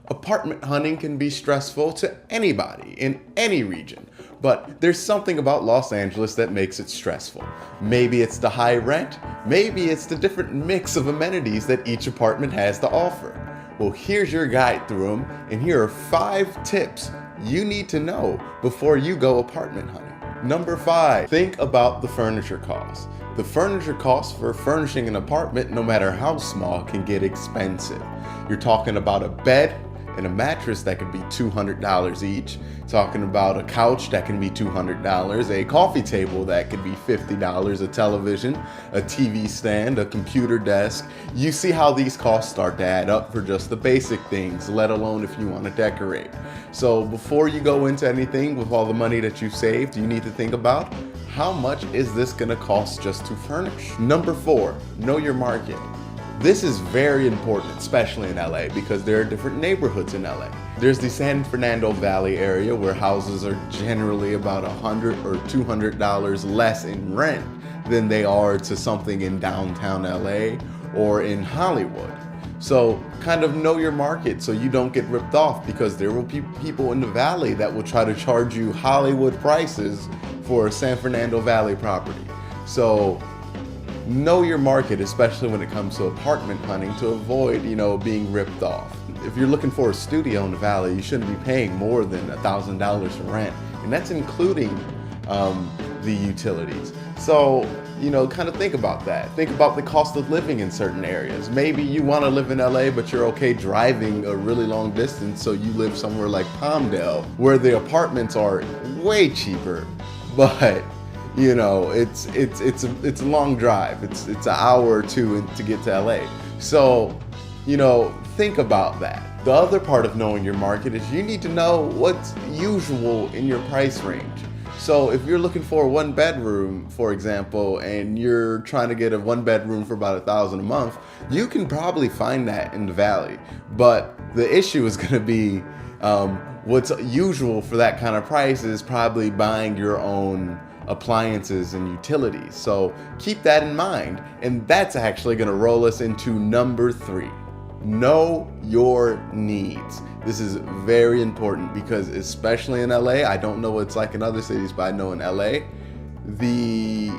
Apartment hunting can be stressful to anybody in any region, but there's something about Los Angeles that makes it stressful. Maybe it's the high rent, maybe it's the different mix of amenities that each apartment has to offer. Well, here's your guide through them, and here are 5 tips you need to know before you go apartment hunting. Number 5, think about the furniture costs. The furniture costs for furnishing an apartment, no matter how small, can get expensive. You're talking about a bed and a mattress that could be $200 each. Talking about a couch that can be $200, a coffee table that could be $50, a television, a TV stand, a computer desk. You see how these costs start to add up for just the basic things, let alone if you want to decorate. So before you go into anything with all the money that you've saved, you need to think about how much is this going to cost just to furnish. Number 4, know your market. This is very important, especially in LA, because there are different neighborhoods in LA. There's the San Fernando Valley area where houses are generally about $100 or $200 less in rent than they are to something in downtown LA or in Hollywood. So kind of know your market so you don't get ripped off, because there will be people in the valley that will try to charge you Hollywood prices for a San Fernando Valley property. So know your market, especially when it comes to apartment hunting, to avoid, being ripped off. If you're looking for a studio in the valley, you shouldn't be paying more than $1,000 for rent, and that's including the utilities. So, kind of think about that. Think about the cost of living in certain areas. Maybe you want to live in LA, but you're okay driving a really long distance, so you live somewhere like Palmdale, where the apartments are way cheaper, but it's a long drive. It's an hour or two to get to LA. So, think about that. The other part of knowing your market is you need to know what's usual in your price range. So if you're looking for a 1-bedroom, for example, and you're trying to get a 1-bedroom for about $1,000 a month, you can probably find that in the valley. But the issue is going to be what's usual for that kind of price is probably buying your own appliances and utilities. So keep that in mind. And that's actually going to roll us into number 3. Know your needs. This is very important because, especially in LA, I don't know what it's like in other cities, but I know in LA, the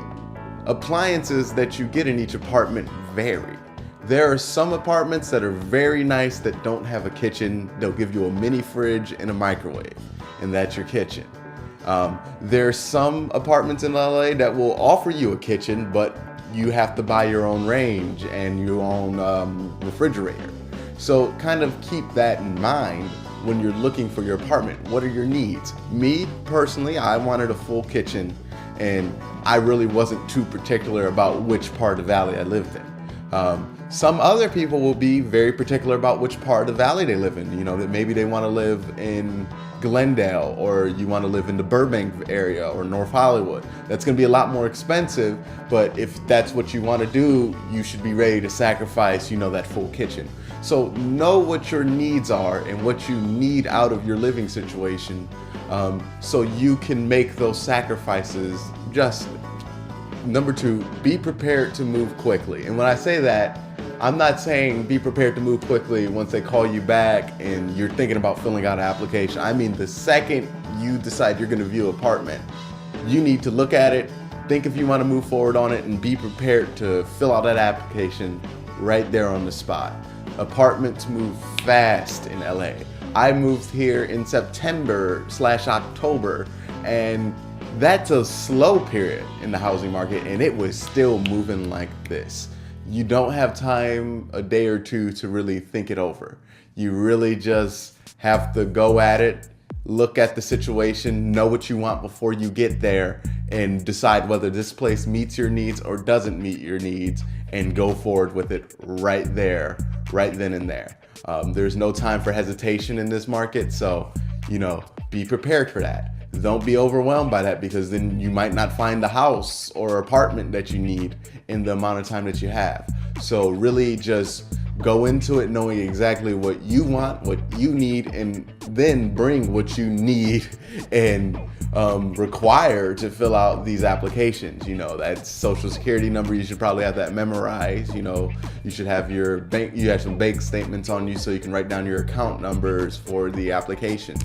appliances that you get in each apartment vary. There are some apartments that are very nice that don't have a kitchen. They'll give you a mini fridge and a microwave, and that's your kitchen. There's some apartments in LA that will offer you a kitchen, but you have to buy your own range and your own refrigerator. So kind of keep that in mind when you're looking for your apartment. What are your needs? Me, personally, I wanted a full kitchen, and I really wasn't too particular about which part of the valley I lived in. Some other people will be very particular about which part of the valley they live in. That maybe they want to live in Glendale, or you want to live in the Burbank area or North Hollywood. That's going to be a lot more expensive, but if that's what you want to do, you should be ready to sacrifice, that full kitchen. So know what your needs are and what you need out of your living situation, so you can make those sacrifices justly. Number 2, be prepared to move quickly. And when I say that, I'm not saying be prepared to move quickly once they call you back and you're thinking about filling out an application. I mean, the second you decide you're going to view an apartment, you need to look at it, think if you want to move forward on it, and be prepared to fill out that application right there on the spot. Apartments move fast in LA. I moved here in September/October, and that's a slow period in the housing market, and it was still moving like this. You don't have time a day or two to really think it over. You really just have to go at it, look at the situation, know what you want before you get there, and decide whether this place meets your needs or doesn't meet your needs, and go forward with it right there, right then and there. There's no time for hesitation in this market, so, be prepared for that. Don't be overwhelmed by that, because then you might not find the house or apartment that you need in the amount of time that you have. So really just go into it knowing exactly what you want, what you need, and then bring what you need and require to fill out these applications. You know, that social security number, you should probably have that memorized. You know, you should have your bank, you have some bank statements on you so you can write down your account numbers for the application.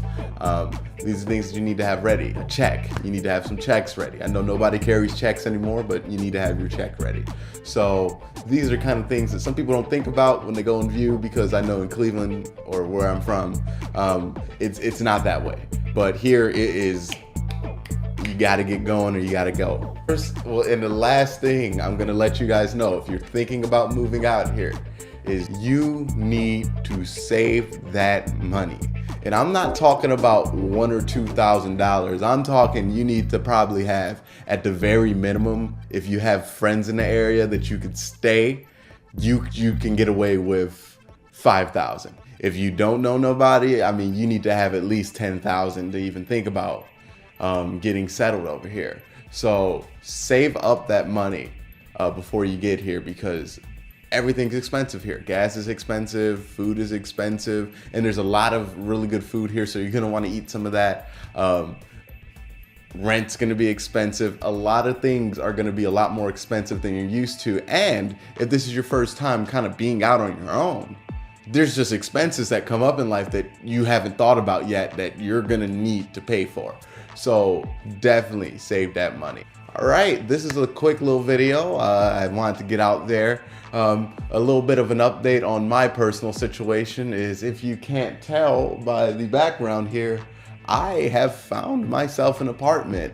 These are things that you need to have ready. A check, you need to have some checks ready. I know nobody carries checks anymore, but you need to have your check ready. So these are kind of things that some people don't think about when they go and view, because I know in Cleveland, or where I'm from, it's not that way. But here it is. You got to get going or you got to go. First, well, and the last thing I'm going to let you guys know, if you're thinking about moving out here, is you need to save that money. And I'm not talking about $1,000 or $2,000. I'm talking you need to probably have, at the very minimum, if you have friends in the area that you could stay, you can get away with $5,000. If you don't know nobody, I mean, you need to have at least $10,000 to even think about getting settled over here. So save up that money before you get here, because everything's expensive here. Gas is expensive, food is expensive, and there's a lot of really good food here, so you're gonna want to eat some of that. Rent's gonna be expensive. A lot of things are gonna be a lot more expensive than you're used to. And if this is your first time kind of being out on your own, there's just expenses that come up in life that you haven't thought about yet that you're gonna need to pay for. So definitely save that money. All right, this is a quick little video. I wanted to get out there. A little bit of an update on my personal situation is, if you can't tell by the background here, I have found myself an apartment.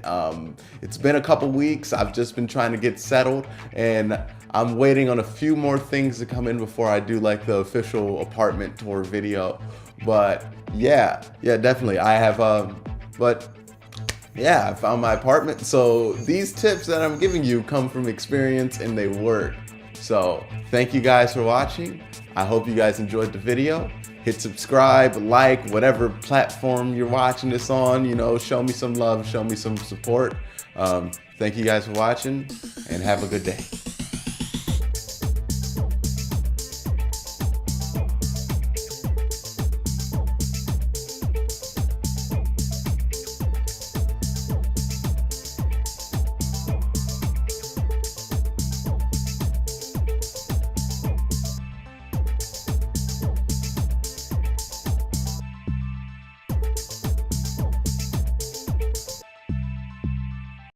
It's been a couple weeks. I've just been trying to get settled, and I'm waiting on a few more things to come in before I do like the official apartment tour video. But yeah, definitely. I have, yeah, I found my apartment. So these tips that I'm giving you come from experience and they work. So thank you guys for watching. I hope you guys enjoyed the video. Hit subscribe, like, whatever platform you're watching this on, you know, show me some love, show me some support. Thank you guys for watching, and have a good day.